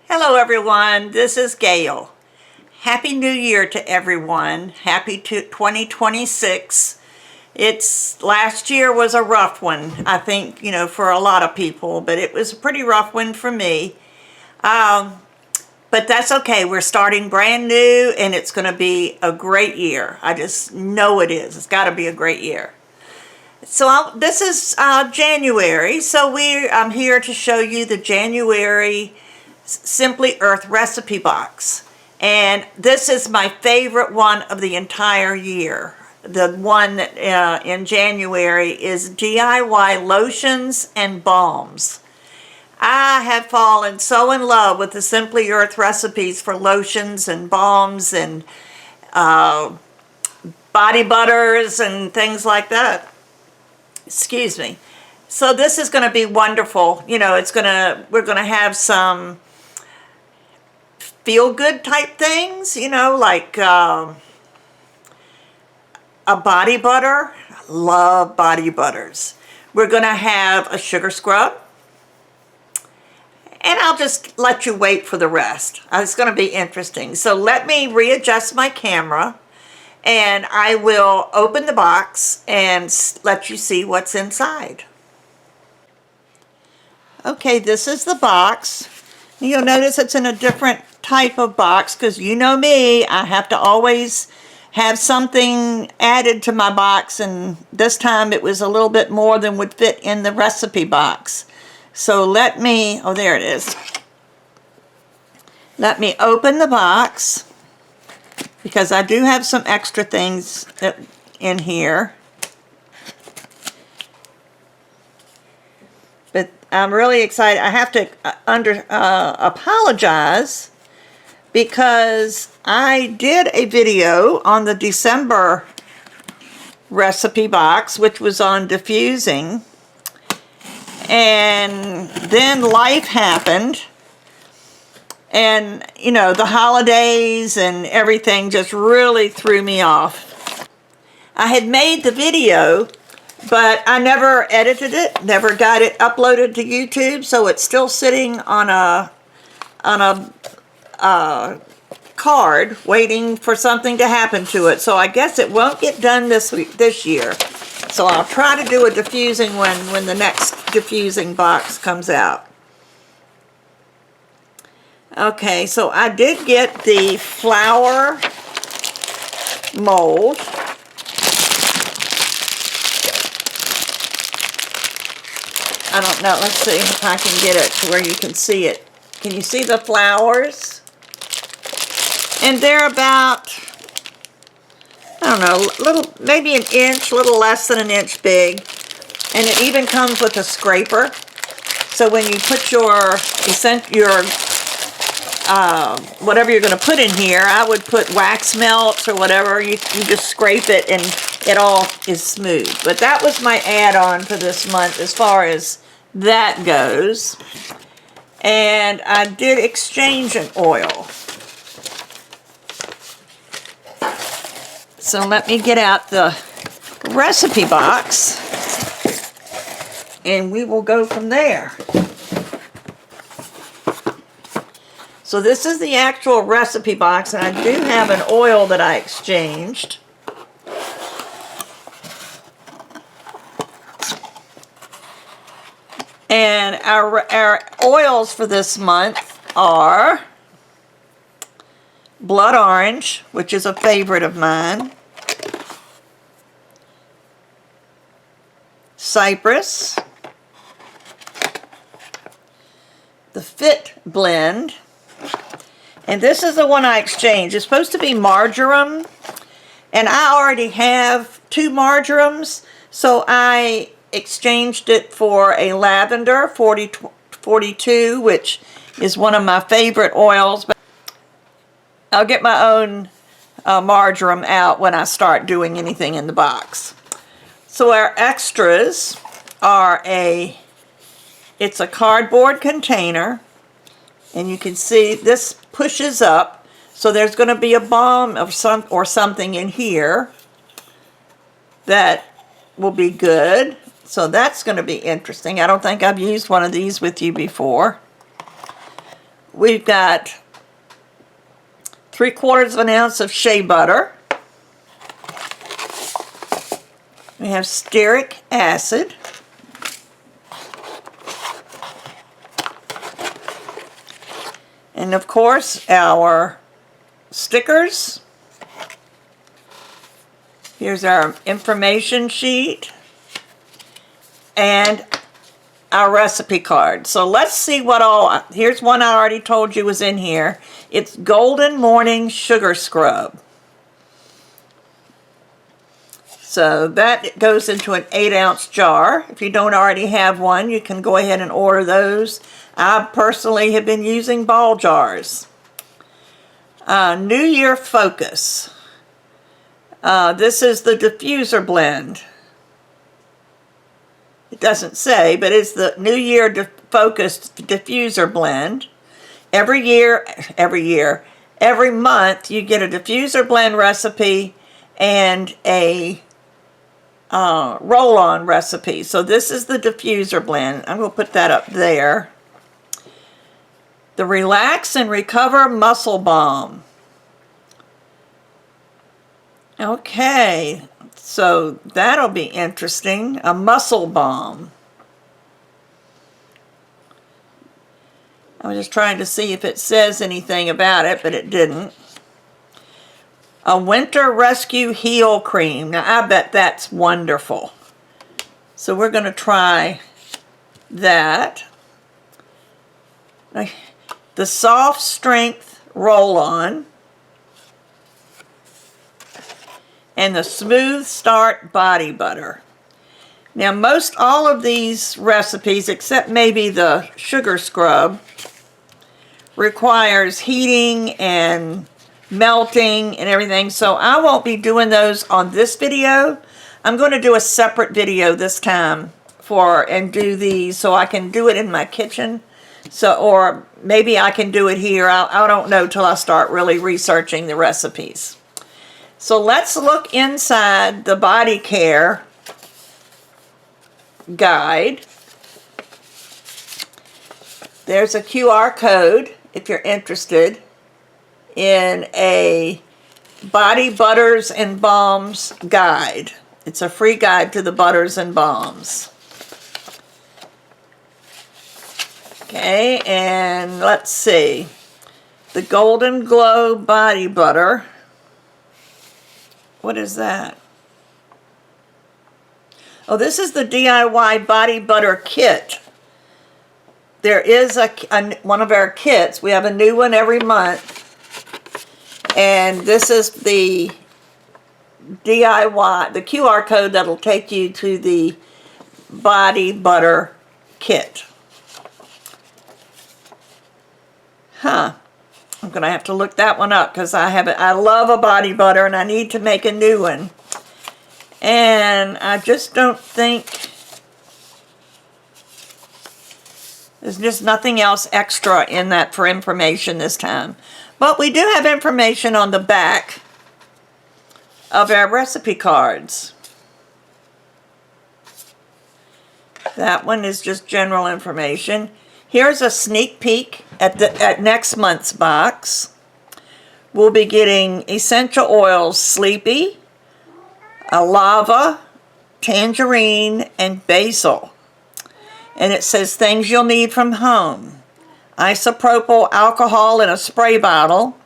Hello everyone, this is Gayle. Happy New Year to everyone. Happy 2026. Last year was a rough one, I think, for a lot of people, but it was a pretty rough one for me. But that's okay. We're starting brand new and it's going to be a great year. I just know it is. It's got to be a great year. So this is January, so I'm here to show you the January Simply Earth recipe box. And this is my favorite one of the entire year. The one in January is DIY lotions and balms. I have fallen so in love with the Simply Earth recipes for lotions and balms and body butters and things like that. Excuse me. So this is going to be wonderful. We're going to have some feel-good type things, like a body butter. I love body butters. We're going to have a sugar scrub. And I'll just let you wait for the rest. It's going to be interesting. So let me readjust my camera and I will open the box and let you see what's inside. Okay, this is the box. You'll notice it's in a different type of box because you know me, I have to always have something added to my box, and this time it was a little bit more than would fit in the recipe box. So oh, there it is. Let me open the box because I do have some extra things in here. But I'm really excited. I have to apologize because I did a video on the December recipe box, which was on diffusing. And then life happened, and the holidays and everything just really threw me off. I had made the video, but I never edited it, never got it uploaded to YouTube, so it's still sitting on a card waiting for something to happen to it. So I guess it won't get done this year. So I'll try to do a diffusing when the next diffusing box comes out. Okay, so I did get the flower mold. I don't know, let's see if I can get it to where you can see it. Can you see the flowers? And they're about, I don't know, maybe an inch, a little less than an inch big. And it even comes with a scraper. So when you put your whatever you're going to put in here, I would put wax melts or whatever. You just scrape it and it all is smooth. But that was my add-on for this month as far as that goes. And I did exchange an oil. So let me get out the recipe box and we will go from there. So this is the actual recipe box, and I do have an oil that I exchanged. And our oils for this month are blood orange, which is a favorite of mine, cypress, the Fit blend, and this is the one I exchanged. It's supposed to be marjoram, and I already have 2 marjorams, so I exchanged it for a lavender 42, which is one of my favorite oils. But I'll get my own marjoram out when I start doing anything in the box. So our extras are it's a cardboard container, and you can see this pushes up, so there's going to be a balm or something in here that will be good. So that's going to be interesting. I don't think I've used one of these with you before. we've got 3/4 of an ounce of shea butter. We have stearic acid. And of course, our stickers. Here's our information sheet and our recipe card. So let's see what all, here's one I already told you was in here. It's Golden Morning Sugar Scrub. So that goes into an 8-ounce jar. If you don't already have one, you can go ahead and order those. I personally have been using ball jars. New Year Focus. This is the diffuser blend. It doesn't say, but it's the New Year Focused diffuser blend. Every month you get a diffuser blend recipe and a roll-on recipe. So this is the diffuser blend. I'm going to put that up there. The Relax and Recover Muscle Balm. Okay, so that'll be interesting. A muscle balm. I was just trying to see if it says anything about it, but it didn't. A Winter Rescue Heel Cream. Now, I bet that's wonderful. So we're going to try that. The Soft Strength Roll-On. And the Smooth Start Body Butter. Now, most all of these recipes, except maybe the sugar scrub, requires heating and melting and everything. So I won't be doing those on this video. I'm going to do a separate video this time and do these so I can do it in my kitchen. So, or maybe I can do it here. I don't know till I start really researching the recipes. So let's look inside the body care guide. There's a QR code if you're interested in a Body Butters and Balms guide. It's a free guide to the butters and balms. Okay, and let's see. The Golden Glow Body Butter. What is that? Oh, this is the DIY Body Butter Kit. There is one of our kits. We have a new one every month. And this is the DIY, the QR code that'll take you to the Body Butter Kit. Huh. I'm going to have to look that one up because I love a body butter and I need to make a new one. And I just don't think, there's just nothing else extra in that for information this time. But we do have information on the back of our recipe cards. That one is just general information. Here's a sneak peek at next month's box. We'll be getting essential oils Sleepy, a lava, tangerine, and basil. And it says things you'll need from home. Isopropyl alcohol in a spray bottle.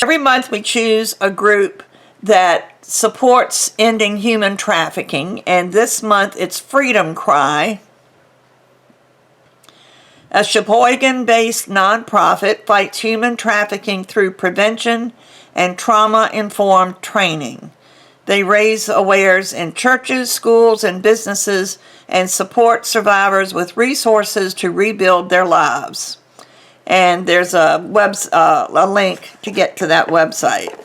Every month we choose a group that supports ending human trafficking, and this month it's Freedom Cry. A Sheboygan-based nonprofit fights human trafficking through prevention and trauma-informed training. They raise awareness in churches, schools, and businesses and support survivors with resources to rebuild their lives. And there's a link to get to that website.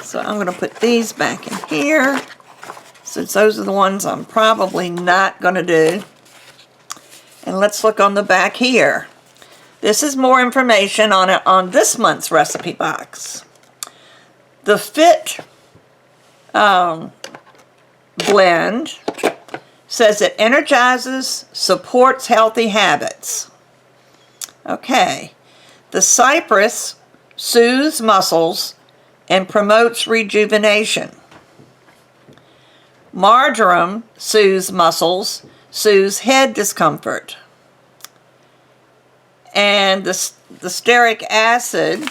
So I'm going to put these back in here, since those are the ones I'm probably not going to do. And let's look on the back here. This is more information on this month's recipe box. The Fit blend says it energizes, supports healthy habits. Okay. The cypress soothes muscles and promotes rejuvenation. Marjoram soothes muscles, soothes head discomfort. And the stearic acid,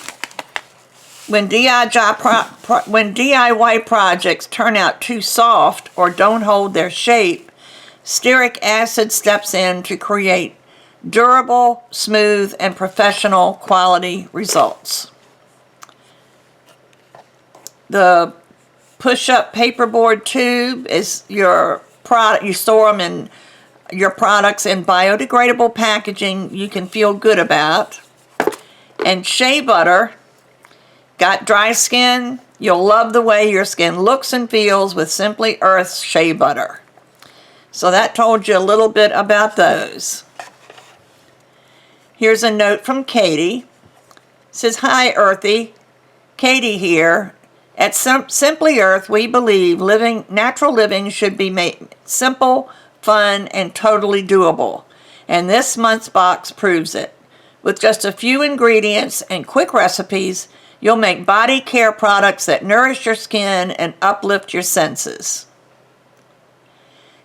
when DIY projects turn out too soft or don't hold their shape, stearic acid steps in to create durable, smooth, and professional quality results. The push-up paperboard tube is your product. You store them in your products in biodegradable packaging you can feel good about. And shea butter, got dry skin? You'll love the way your skin looks and feels with Simply Earth's shea butter. So that told you a little bit about those. Here's a note from Katie. It says, "Hi Earthy, Katie here. At Simply Earth, we believe natural living should be made simple, fun, and totally doable. And this month's box proves it. With just a few ingredients and quick recipes, you'll make body care products that nourish your skin and uplift your senses.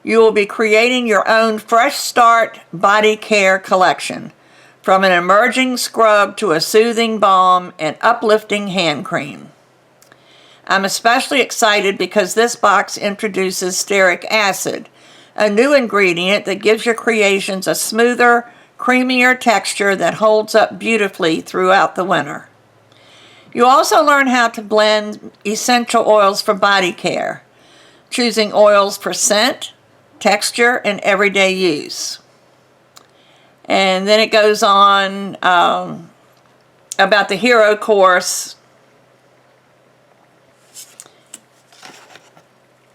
You will be creating your own Fresh Start body care collection, from an emerging scrub to a soothing balm and uplifting hand cream. I'm especially excited because this box introduces stearic acid, a new ingredient that gives your creations a smoother, creamier texture that holds up beautifully throughout the winter. You also learn how to blend essential oils for body care, choosing oils for scent, texture, and everyday use." And then it goes on about the Hero Course.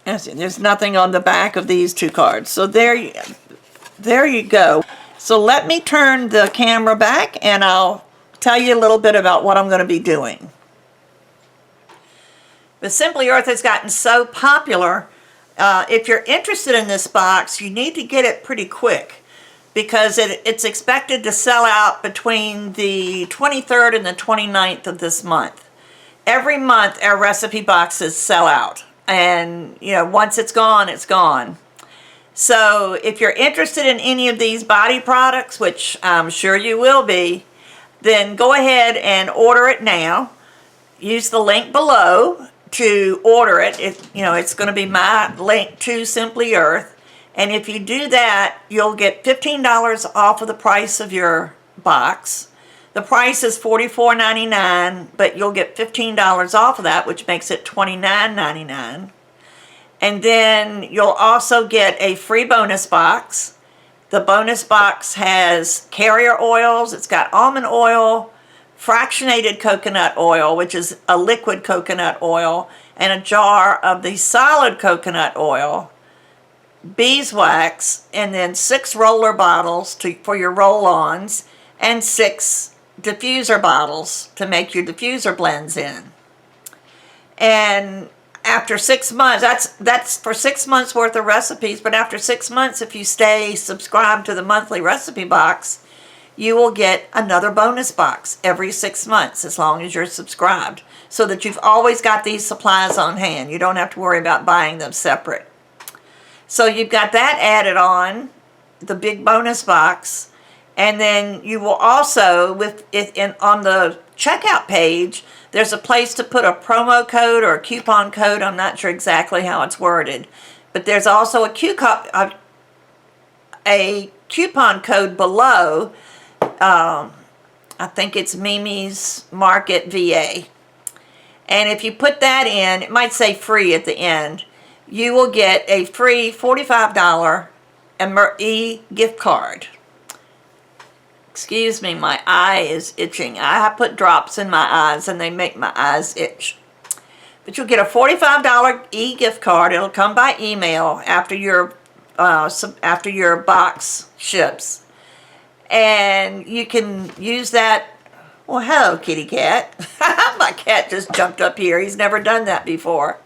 There's nothing on the back of these two cards. So there you go. So let me turn the camera back and I'll tell you a little bit about what I'm going to be doing. But Simply Earth has gotten so popular. If you're interested in this box, you need to get it pretty quick, because it's expected to sell out between the 23rd and the 29th of this month. Every month our recipe boxes sell out. And, once it's gone, it's gone. So if you're interested in any of these body products, which I'm sure you will be, then go ahead and order it now. Use the link below to order it. It's going to be my link to Simply Earth. And if you do that, you'll get $15 off of the price of your box. The price is $44.99, but you'll get $15 off of that, which makes it $29.99. And then you'll also get a free bonus box. The bonus box has carrier oils. It's got almond oil, fractionated coconut oil, which is a liquid coconut oil, and a jar of the solid coconut oil, beeswax, and then 6 roller bottles for your roll-ons, and 6 diffuser bottles to make your diffuser blends in. And after 6 months, that's for 6 months worth of recipes, but after 6 months, if you stay subscribed to the monthly recipe box, you will get another bonus box every 6 months as long as you're subscribed, so that you've always got these supplies on hand. You don't have to worry about buying them separate. So you've got that added on, the big bonus box. And then you will also, on the checkout page, there's a place to put a promo code or a coupon code. I'm not sure exactly how it's worded. But there's also a coupon code below. I think it's Mimi's Market VA. And if you put that in, it might say free at the end, you will get a free $45 e-gift card. Excuse me, my eye is itching. I put drops in my eyes and they make my eyes itch. But you'll get a $45 e-gift card. It'll come by email after your box ships. And you can use that. Well, hello, kitty cat. My cat just jumped up here. He's never done that before.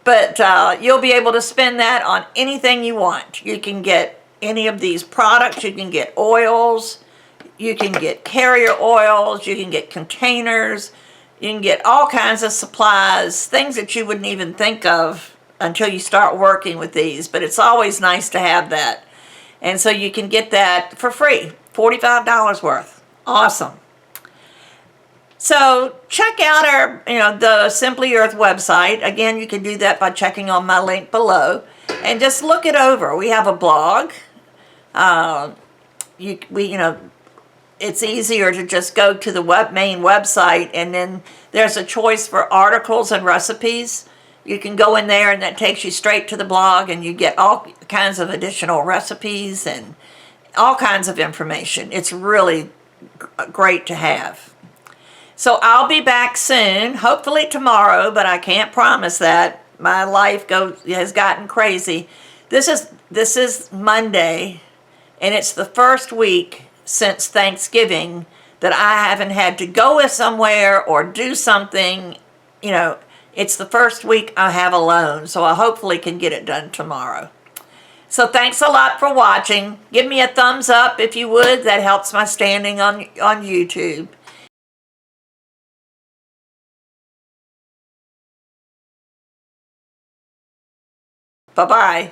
But you'll be able to spend that on anything you want. You can get any of these products. You can get oils. You can get carrier oils, you can get containers, you can get all kinds of supplies, things that you wouldn't even think of until you start working with these, but it's always nice to have that. And so you can get that for free, $45 worth. Awesome. So check out our, the Simply Earth website. Again, you can do that by checking on my link below and just look it over. We have a blog. It's easier to just go to the main website, and then there's a choice for articles and recipes. You can go in there and that takes you straight to the blog, and you get all kinds of additional recipes and all kinds of information. It's really great to have. So I'll be back soon, hopefully tomorrow, but I can't promise that. My life has gotten crazy. This is Monday, and it's the first week since Thanksgiving that I haven't had to go somewhere or do something. It's the first week I have alone, so I hopefully can get it done tomorrow. So thanks a lot for watching. Give me a thumbs up if you would. That helps my standing on YouTube. Bye-bye.